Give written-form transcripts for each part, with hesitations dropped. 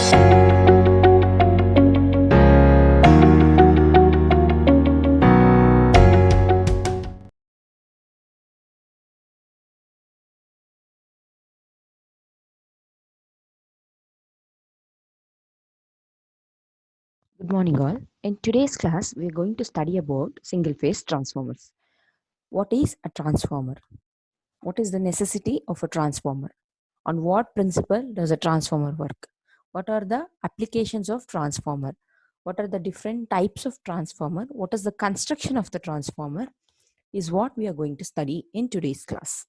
Good morning, all. In today's class, we are going to study about single phase transformers. What is a transformer? What is the necessity of a transformer? On what principle does a transformer work? What are the applications of transformer? What are the different types of transformer? What is the construction of the transformer? Is what we are going to study in today's class.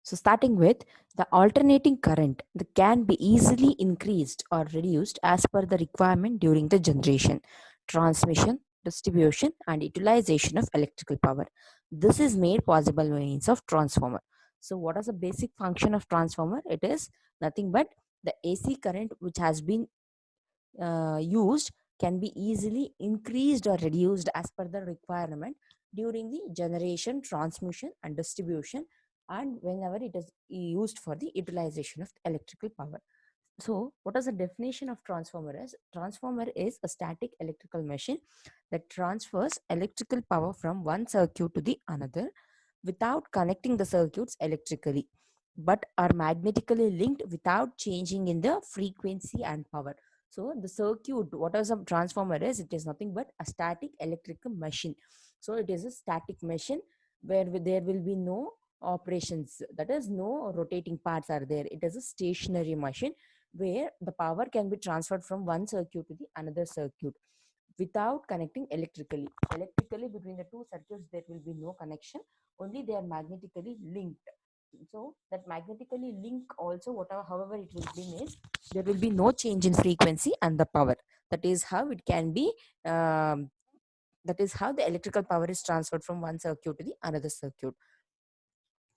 So starting with the alternating current that can be easily increased or reduced as per the requirement during the generation, transmission, distribution and utilization of electrical power. This is made possible by means of transformer. So what is the basic function of transformer? It is nothing but the AC current which has been used can be easily increased or reduced as per the requirement during the generation, transmission and distribution, and whenever it is used for the utilization of electrical power. So what is the definition of transformer is? Transformer is a static electrical machine that transfers electrical power from one circuit to the another without connecting the circuits electrically, but are magnetically linked without changing in the frequency and power. So the circuit, what is a transformer is? It is nothing but a static electrical machine. So it is a static machine where there will be no operations, that is no rotating parts are there. It is a stationary machine where the power can be transferred from one circuit to the another circuit without connecting electrically. Electrically between the two circuits there will be no connection, only they are magnetically linked. So that magnetically link also, whatever however it will be made, there will be no change in frequency and the power. That is how it can be that is how the electrical power is transferred from one circuit to the another circuit.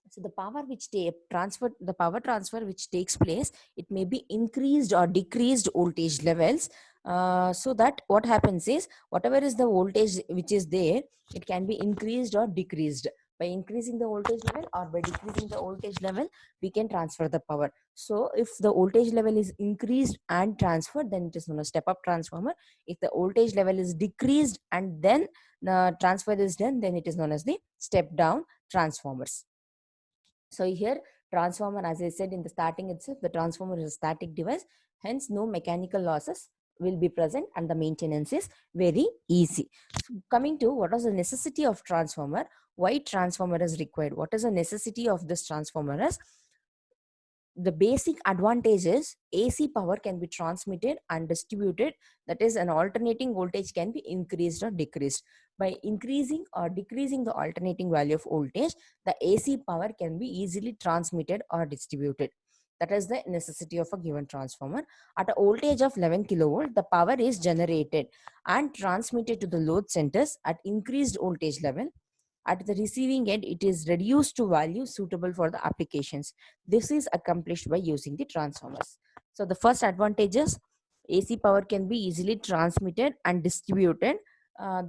So the power which the power transfer which takes place, it may be increased or decreased voltage levels. So that what happens is, whatever is the voltage which is there, it can be increased or decreased. By increasing the voltage level or by decreasing the voltage level, we can transfer the power. So if the voltage level is increased and transferred, then it is known as step up transformer. If the voltage level is decreased and then the transfer is done, then it is known as the step down transformers. So here transformer, as I said in the starting itself, the transformer is a static device, hence no mechanical losses will be present and the maintenance is very easy. So coming to what is the necessity of transformer, why transformer is required, what is the necessity of this transformer is, the basic advantage is AC power can be transmitted and distributed. That is, an alternating voltage can be increased or decreased. By increasing or decreasing the alternating value of voltage, the AC power can be easily transmitted or distributed. That is the necessity of a given transformer. At a voltage of 11 kilovolt, the power is generated and transmitted to the load centers at increased voltage level. At the receiving end, it is reduced to value suitable for the applications. This is accomplished by using the transformers. So the first advantage is AC power can be easily transmitted and distributed uh,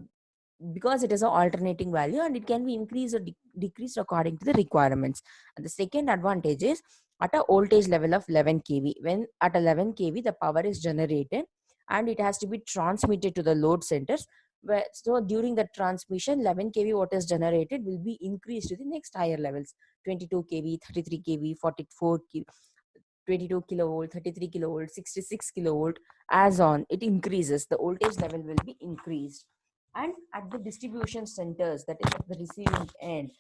because it is an alternating value and it can be increased or decreased according to the requirements. And the second advantage is at a voltage level of 11 kV. When at 11 kV, the power is generated and it has to be transmitted to the load centers. So during the transmission, 11 kV what is generated will be increased to the next higher levels, 22 kV, 33 kV, 44 kV, 22 kilovolt, 33 kilovolt, 66 kilovolt, as on it increases, the voltage level will be increased. And at the distribution centers, that is at the receiving end,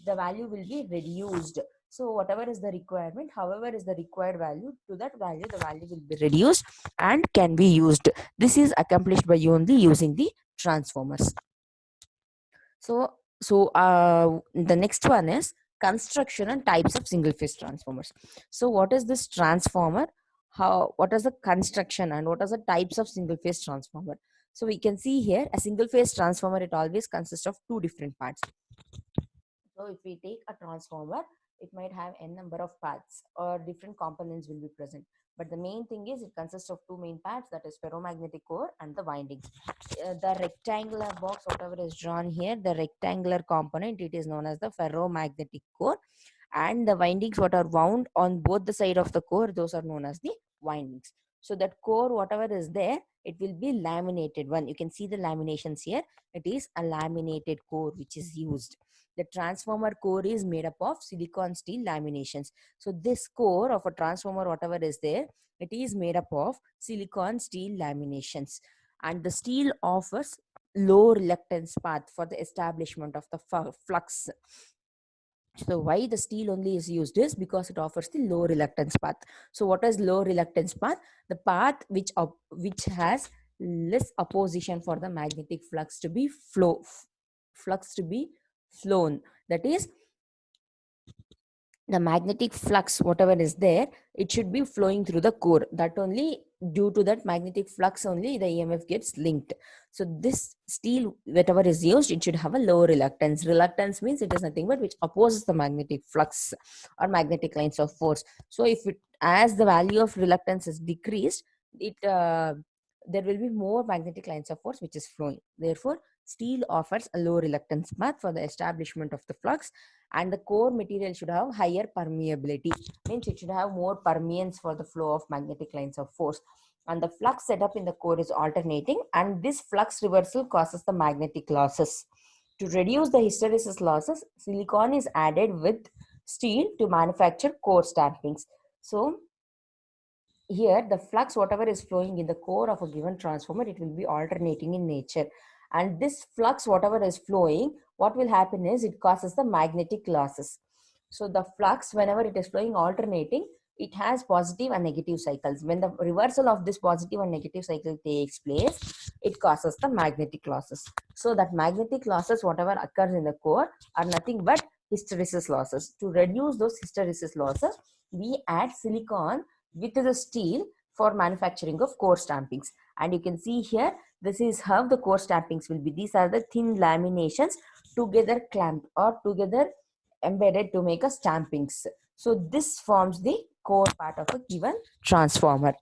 the value will be reduced. So whatever is the requirement, however is the required value, to that value the value will be reduced and can be used. This is accomplished by only using the transformers. So the next one is construction and types of single phase transformers. So what is this transformer, how, what is the construction and what are the types of single phase transformer? So we can see here a single phase transformer, it always consists of two different parts. So if we take a transformer, it might have n number of parts or different components will be present. But the main thing is it consists of two main parts, that is ferromagnetic core and the windings. The rectangular box, whatever is drawn here, the rectangular component, it is known as the ferromagnetic core. and the windings what are wound on both the side of the core, those are known as the windings. So that core whatever is there, it will be laminated one. You can see the laminations here. It is a laminated core which is used. The transformer core is made up of silicon steel laminations. So this core of a transformer whatever is there, it is made up of silicon steel laminations, and the steel offers low reluctance path for the establishment of the flux. So why the steel only is used is because it offers the low reluctance path. So what is low reluctance path? The path which has less opposition for the magnetic flux to be flown. That is, the magnetic flux whatever is there, it should be flowing through the core. That only, due to that magnetic flux only, the EMF gets linked. So this steel whatever is used, it should have a low reluctance. Reluctance means it is nothing but which opposes the magnetic flux or magnetic lines of force. So if it, as the value of reluctance is decreased, it there will be more magnetic lines of force which is flowing. Therefore steel offers a low reluctance path for the establishment of the flux, and the core material should have higher permeability, means it should have more permeance for the flow of magnetic lines of force, and the flux setup in the core is alternating, and this flux reversal causes the magnetic losses. To reduce the hysteresis losses, silicon is added with steel to manufacture core stampings. So here the flux whatever is flowing in the core of a given transformer, it will be alternating in nature, and this flux whatever is flowing, what will happen is it causes the magnetic losses. So the flux whenever it is flowing alternating, it has positive and negative cycles. When the reversal of this positive and negative cycle takes place, it causes the magnetic losses. So that magnetic losses whatever occurs in the core are nothing but hysteresis losses. To reduce those hysteresis losses, we add silicon with the steel for manufacturing of core stampings. And you can see here, this is how the core stampings will be. These are the thin laminations together clamped or together embedded to make a stampings. So this forms the core part of a given transformer.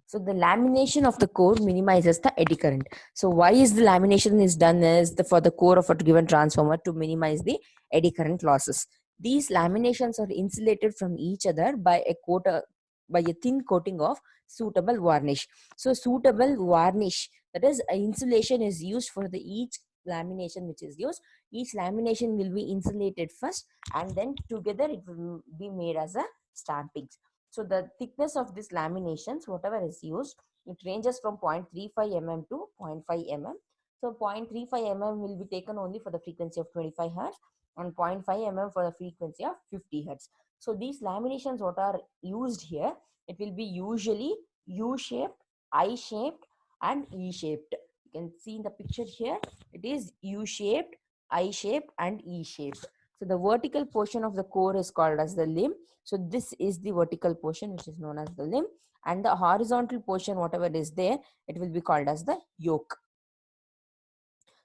So the lamination of the core minimizes the eddy current. So why is the lamination is done is for the core of a given transformer to minimize the eddy current losses. These laminations are insulated from each other by a thin coating of suitable varnish. So suitable varnish, that is insulation, is used for the each lamination which is used. Each lamination will be insulated first, and then together it will be made as a stamping. So the thickness of these laminations, whatever is used, it ranges from 0.35 mm to 0.5 mm. So 0.35 mm will be taken only for the frequency of 25 Hertz and 0.5 mm for the frequency of 50 Hertz. So these laminations what are used here, it will be usually U-shaped, I-shaped and E-shaped. You can see in the picture here, it is U-shaped, I-shaped and E-shaped. So the vertical portion of the core is called as the limb. So this is the vertical portion which is known as the limb, and the horizontal portion whatever is there, it will be called as the yoke.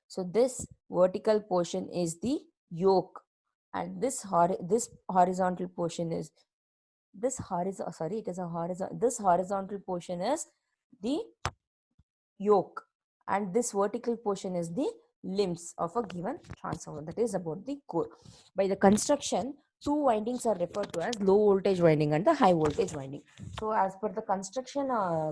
So this vertical portion is the yoke, and this horizontal portion is this horizontal portion is the yoke, and this vertical portion is the limbs of a given transformer. That is about the core. By the construction, two windings are referred to as low voltage winding and the high voltage winding. So as per the construction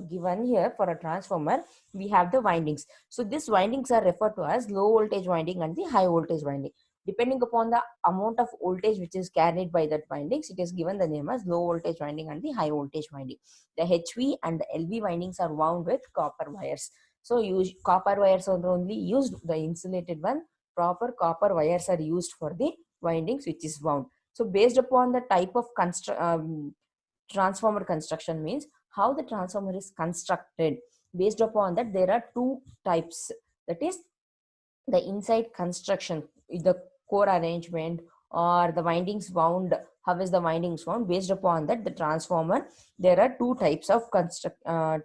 given here for a transformer, we have the windings. So these windings are referred to as low voltage winding and the high voltage winding. Depending upon the amount of voltage which is carried by that windings, it is given the name as low voltage winding and the high voltage winding. The HV and the LV windings are wound with copper wires. So copper wires are only used, the insulated one. Proper copper wires are used for the windings which is wound. So based upon the type of transformer construction, means how the transformer is constructed. Based upon that, there are two types. That is the inside construction, the core arrangement or the windings wound. How is the windings wound? Based upon that, the transformer, there are two types of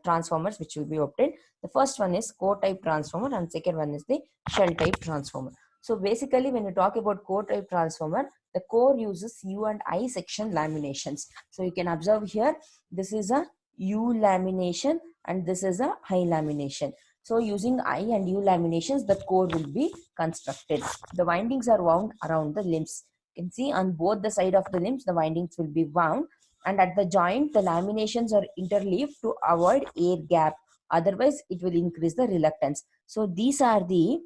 transformers which will be obtained. The first one is core type transformer and second one is the shell type transformer. So basically when you talk about core type transformer, the core uses U and I section laminations. So you can observe here, this is a U lamination and this is a I lamination. So using I and U laminations, the core will be constructed. The windings are wound around the limbs. You can see on both the side of the limbs, the windings will be wound, and at the joint, the laminations are interleaved to avoid air gap. Otherwise, it will increase the reluctance. So these are the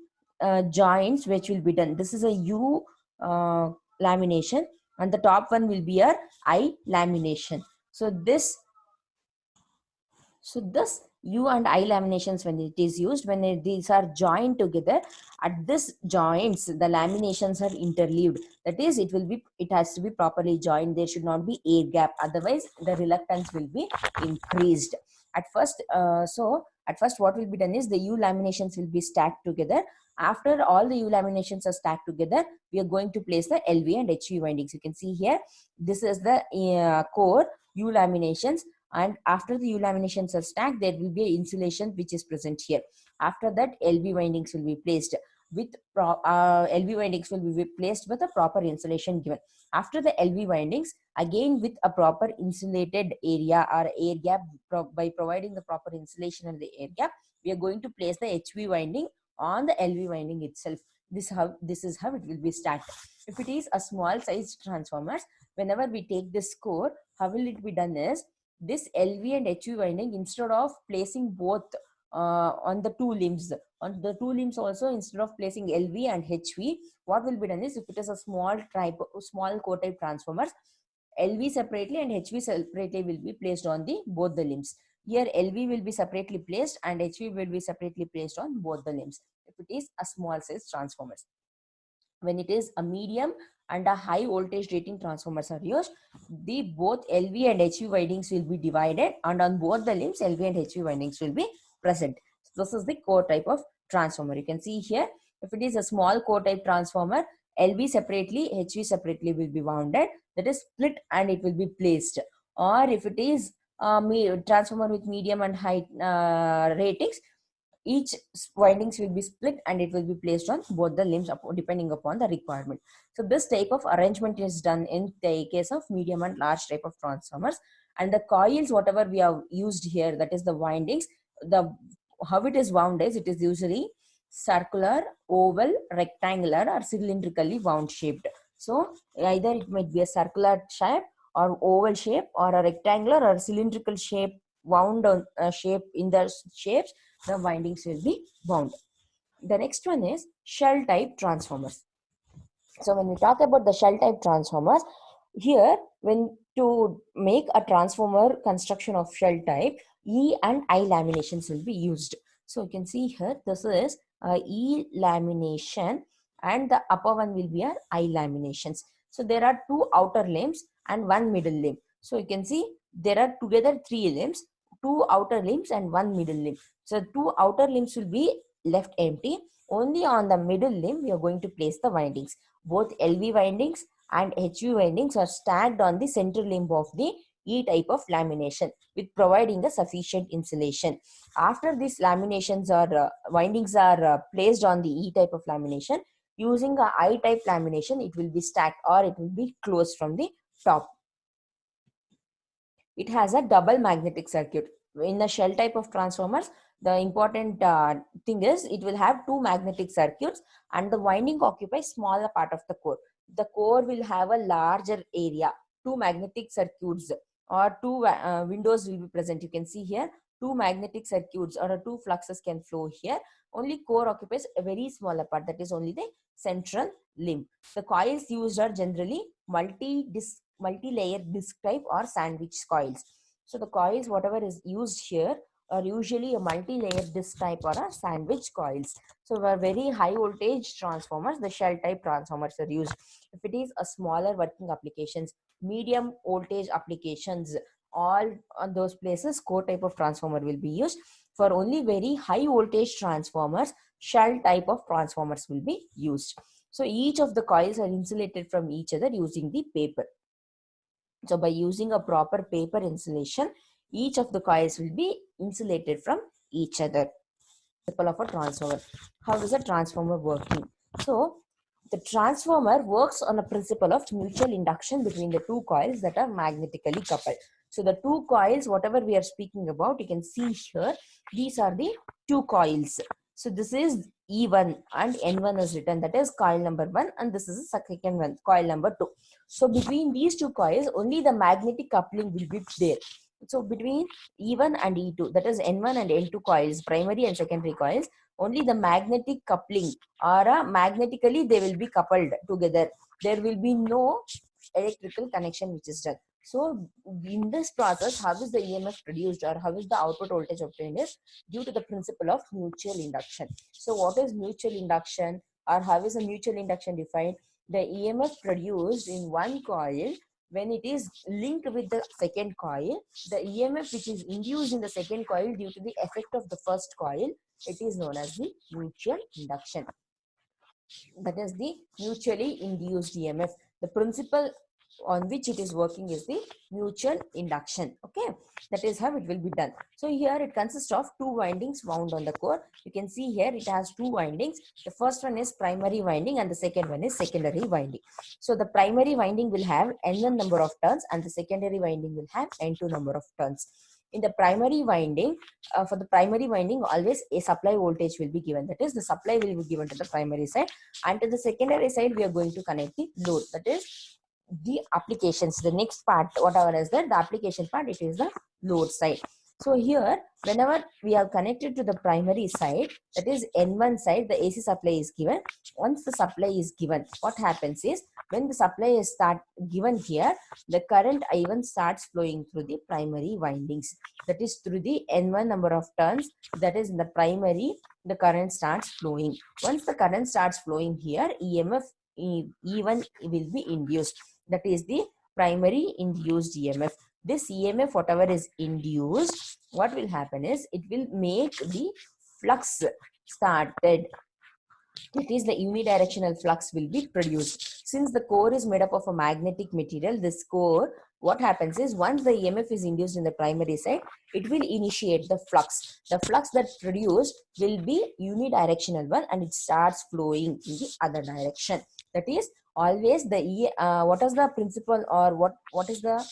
joints which will be done. This is a U lamination, and the top one will be a I lamination. So this U and I laminations, when it is used, when these are joined together, at this joints, the laminations are interleaved. That is, it has to be properly joined. There should not be air gap. Otherwise, the reluctance will be increased. At first, what will be done is the U laminations will be stacked together. After all the U laminations are stacked together, we are going to place the LV and HV windings. You can see here, this is the core U laminations, and after the U laminations are stacked, there will be an insulation which is present here. After that, LV windings will be placed with LV windings will be placed with a proper insulation given. After the LV windings, again with a proper insulated area or air gap, by providing the proper insulation and the air gap, we are going to place the HV winding on the LV winding itself. This is how it will be stacked. If it is a small size transformers, whenever we take this core, how will it be done is, this LV and HV winding, instead of placing both on the two limbs, also, instead of placing LV and HV, what will be done is, if it is a small core type transformers, LV separately and HV separately will be placed on both the limbs. Here LV will be separately placed and HV will be separately placed on both the limbs, if it is a small size transformers. When it is a medium and a high voltage rating transformers are used, the both LV and HV windings will be divided, and on both the limbs, LV and HV windings will be present. So this is the core type of transformer. You can see here, if it is a small core type transformer, LV separately, HV separately will be wounded, that is split, and it will be placed. Or if it is transformer with medium and high ratings, each windings will be split and it will be placed on both the limbs depending upon the requirement. So this type of arrangement is done in the case of medium and large type of transformers. And the coils, whatever we have used here, that is the windings, how it is wound is, it is usually circular, oval, rectangular, or cylindrically wound shaped. So either it might be a circular shape or oval shape, or a rectangular or cylindrical shape wound on shape. In the shapes, the windings will be wound. The next one is shell type transformers. So when we talk about the shell type transformers, here, when to make a transformer construction of shell type, E and I laminations will be used. So you can see here, this is E lamination, and the upper one will be I laminations. So there are two outer limbs and one middle limb. So you can see there are together three limbs, two outer limbs and one middle limb. So two outer limbs will be left empty. Only on the middle limb we are going to place the windings. Both LV windings and HV windings are stacked on the center limb of the E type of lamination, with providing a sufficient insulation. After these laminations or windings are placed on the E type of lamination, using a I type lamination, it will be stacked or it will be closed from the top. It has a double magnetic circuit. In the shell type of transformers, the important thing is it will have two magnetic circuits, and the winding occupies smaller part of the core. The core will have a larger area. Two magnetic circuits or two windows will be present. You can see here, two magnetic circuits or two fluxes can flow here. Only core occupies a very smaller part, that is only the central limb. The coils used are generally multi-layer disc type or sandwich coils. So the coils, whatever is used here, are usually a multi-layer disc type or a sandwich coils. So for very high voltage transformers, the shell type transformers are used. If it is a smaller working applications, medium voltage applications, all on those places, core type of transformer will be used. For only very high voltage transformers, shell type of transformers will be used. So each of the coils are insulated from each other using the paper. So by using a proper paper insulation, each of the coils will be insulated from each other. Principle of a transformer. How is a transformer working? So the transformer works on a principle of mutual induction between the two coils that are magnetically coupled. So the two coils, whatever we are speaking about, you can see here, these are the two coils. So this is E1 and N1 is written, that is coil number 1, and this is the second one, coil number 2. So between these two coils, only the magnetic coupling will be there. So between E1 and E2, that is N1 and N2 coils, primary and secondary coils, only the magnetic coupling or magnetically they will be coupled together. There will be no electrical connection which is done. So in this process, how is the EMF produced or how is the output voltage obtained is due to the principle of mutual induction. So what is mutual induction or how is a mutual induction defined? The EMF produced in one coil, when it is linked with the second coil, the EMF which is induced in the second coil due to the effect of the first coil, it is known as the mutual induction. That is the mutually induced EMF. The principle on which it is working is the mutual induction. Okay, that is how it will be done. So here it consists of two windings wound on the core. You can see here it has two windings. The first one is primary winding and the second one is secondary winding. So the primary winding will have N1 number of turns and the secondary winding will have N2 number of turns. In the primary winding, for the primary winding, always a supply voltage will be given. That is, the supply will be given to the primary side, and to the secondary side we are going to connect the load. That is the applications. The next part, whatever is there, the application part, it is the load side. So here, whenever we are connected to the primary side, that is N1 side, the AC supply is given. Once the supply is given, what happens is, when the supply is given here, the current I1 starts flowing through the primary windings. That is through the N1 number of turns, that is in the primary, the current starts flowing. Once the current starts flowing here, EMF E1 will be induced. That is the primary induced EMF. This EMF, whatever is induced, what will happen is it will make the flux started. It is the unidirectional flux will be produced. Since the core is made up of a magnetic material, this core, what happens is once the EMF is induced in the primary side, it will initiate the flux. The flux that produced will be unidirectional one and it starts flowing in the other direction. That is always the what is the principle or what is the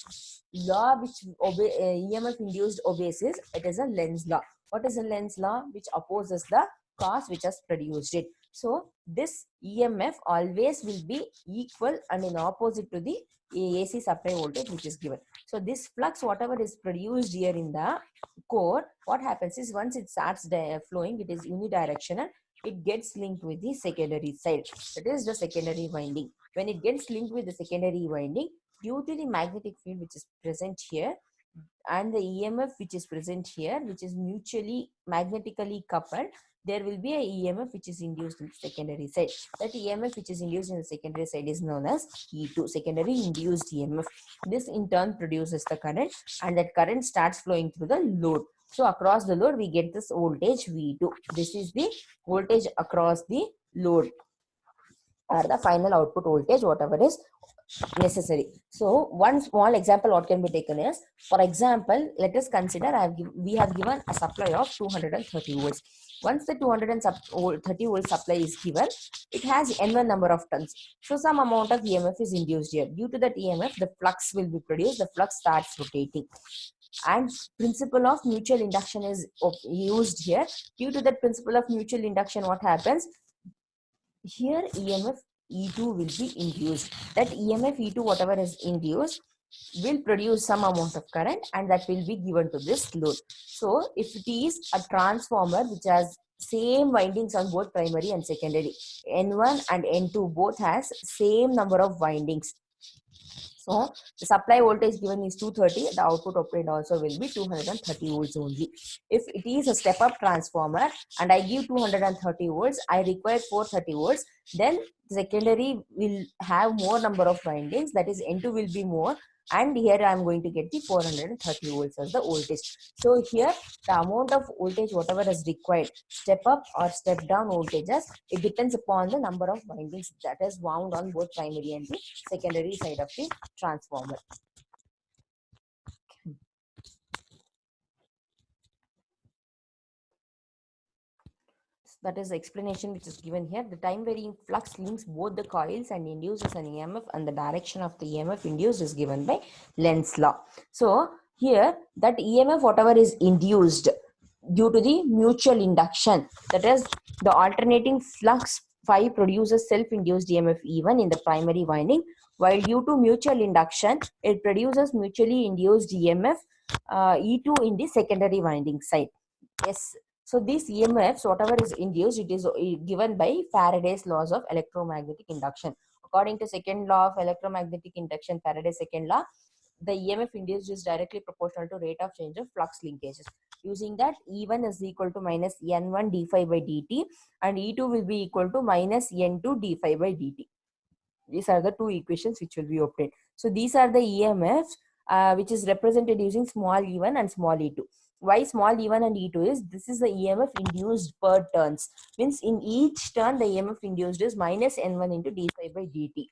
law which EMF induced obeys is, it is a Lenz law. What is a Lenz law? Which opposes the cause which has produced it. So this EMF always will be equal and in opposite to the AC supply voltage which is given. So this flux, whatever is produced here in the core, what happens is once it starts flowing, it is unidirectional. It gets linked with the secondary side. That is the secondary winding. When it gets linked with the secondary winding, due to the magnetic field which is present here and the EMF which is present here, which is mutually magnetically coupled, there will be a EMF which is induced in the secondary side. That EMF which is induced in the secondary side is known as E2, secondary induced EMF. This in turn produces the current and that current starts flowing through the load. So across the load we get this voltage V2. This is the voltage across the load or the final output voltage, whatever is necessary. So one small example what can be taken is, for example, let us consider we have given a supply of 230 volts. Once the 230 volt supply is given, it has N1 number of turns. So some amount of EMF is induced here. Due to that EMF, the flux will be produced. The flux starts rotating. And principle of mutual induction is used here. Due to that principle of mutual induction, what happens? Here EMF E2 will be induced. That EMF E2, whatever is induced, will produce some amount of current and that will be given to this load. So if it is a transformer which has same windings on both primary and secondary, N1 and N2 both has same number of windings. So the supply voltage given is 230, the output obtained also will be 230 volts only. If it is a step-up transformer and I give 230 volts, I require 430 volts, then secondary will have more number of windings, that is N2 will be more, and here I am going to get the 430 volts as the voltage. So here the amount of voltage whatever is required, step up or step down voltages, it depends upon the number of windings that is wound on both primary and the secondary side of the transformer. That is the explanation which is given here. The time varying flux links both the coils and induces an EMF, and the direction of the EMF induced is given by Lenz law. So here that EMF whatever is induced, due to the mutual induction. That is, the alternating flux phi produces self-induced EMF E1 in the primary winding, while due to mutual induction, it produces mutually induced EMF E2 in the secondary winding side. Yes. So these EMFs, whatever is induced, it is given by Faraday's laws of electromagnetic induction. According to second law of electromagnetic induction, Faraday's second law, the EMF induced is directly proportional to rate of change of flux linkages. Using that, E1 is equal to minus N1 d phi by dt, and E2 will be equal to minus N2 d phi by dt. These are the two equations which will be obtained. So these are the EMFs which is represented using small e1 and small e2. Why small e1 and e2 is, this is the EMF induced per turns. Means in each turn the EMF induced is minus N1 into d phi by dt.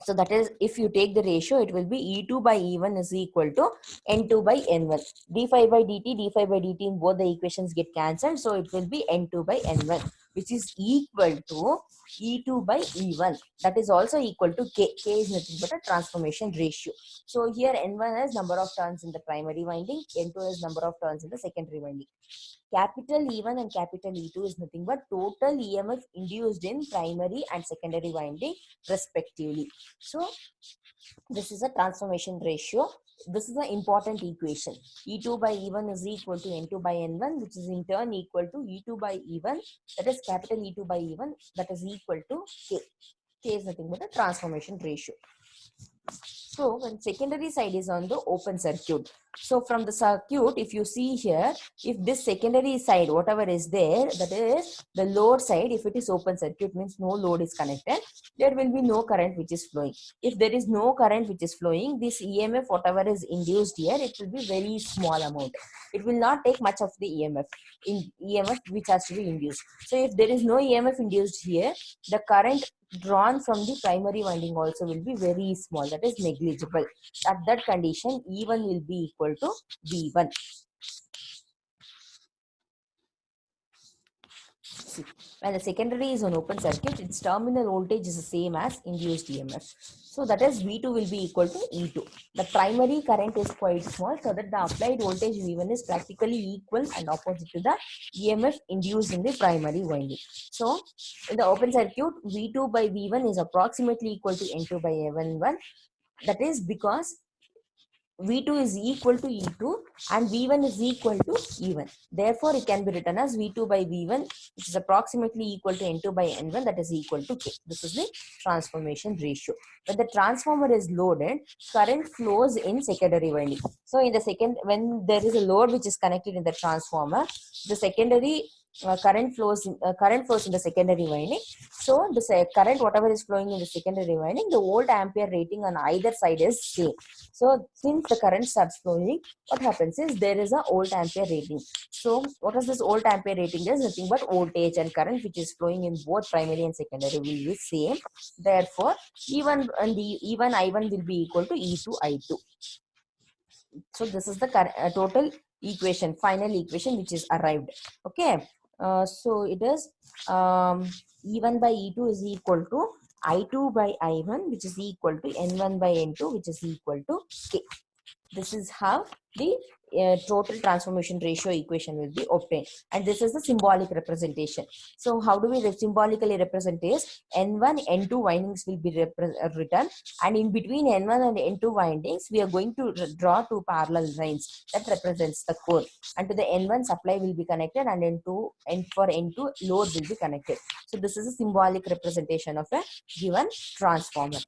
So that is, if you take the ratio, it will be E2 by E1 is equal to N2 by N1. d phi by dt, d phi by dt in both the equations get cancelled. So it will be N2 by N1, which is equal to E2 by E1. That is also equal to K. K is nothing but a transformation ratio. So here N1 is number of turns in the primary winding, N2 is number of turns in the secondary winding. Capital E1 and capital E2 is nothing but total EMF induced in primary and secondary winding respectively. So this is a transformation ratio. This is an important equation. E2 by E1 is equal to N2 by N1, which is in turn equal to E2 by E1, that is capital E2 by E1, that is equal to K. K is nothing but a transformation ratio. So when secondary side is on the open circuit, so from the circuit, if you see here, if this secondary side, whatever is there, that is the load side, if it is open circuit, means no load is connected, there will be no current which is flowing. If there is no current which is flowing, this EMF, whatever is induced here, it will be very small amount. It will not take much of the EMF which has to be induced. So if there is no EMF induced here, the current drawn from the primary winding also will be very small, that is negligible. At that condition, E1 will be equal to V1. See, when the secondary is on open circuit, its terminal voltage is the same as induced EMF. So that is V2 will be equal to E2. The primary current is quite small, so that the applied voltage V1 is practically equal and opposite to the EMF induced in the primary winding. So in the open circuit, V2 by V1 is approximately equal to N2 by N1. That is because V2 is equal to E2 and V1 is equal to E1. Therefore, it can be written as V2 by V1, which is approximately equal to N2 by N1, that is equal to K. This is the transformation ratio. When the transformer is loaded, current flows in secondary winding. So in the when there is a load which is connected in the transformer, the secondary current flows in the secondary winding. So the current whatever is flowing in the secondary winding, the volt ampere rating on either side is same. So since the current starts flowing, what happens is there is a volt ampere rating. So what is this volt ampere rating? Is nothing but voltage and current which is flowing in both primary and secondary will be same. Therefore, E1 and the E1 I1 will be equal to E2 I2. So this is the total equation, final equation which is arrived. Okay. So it is E1 by E2 is equal to I2 by I1, which is equal to N1 by N2, which is equal to K. This is how the total transformation ratio equation will be obtained, and this is the symbolic representation. So how do we symbolically represent is N1 N2 windings will be written, and in between N1 and N2 windings we are going to draw two parallel lines that represents the core, and to the N1 supply will be connected and N2 and for N2 load will be connected. So this is a symbolic representation of a given transformer.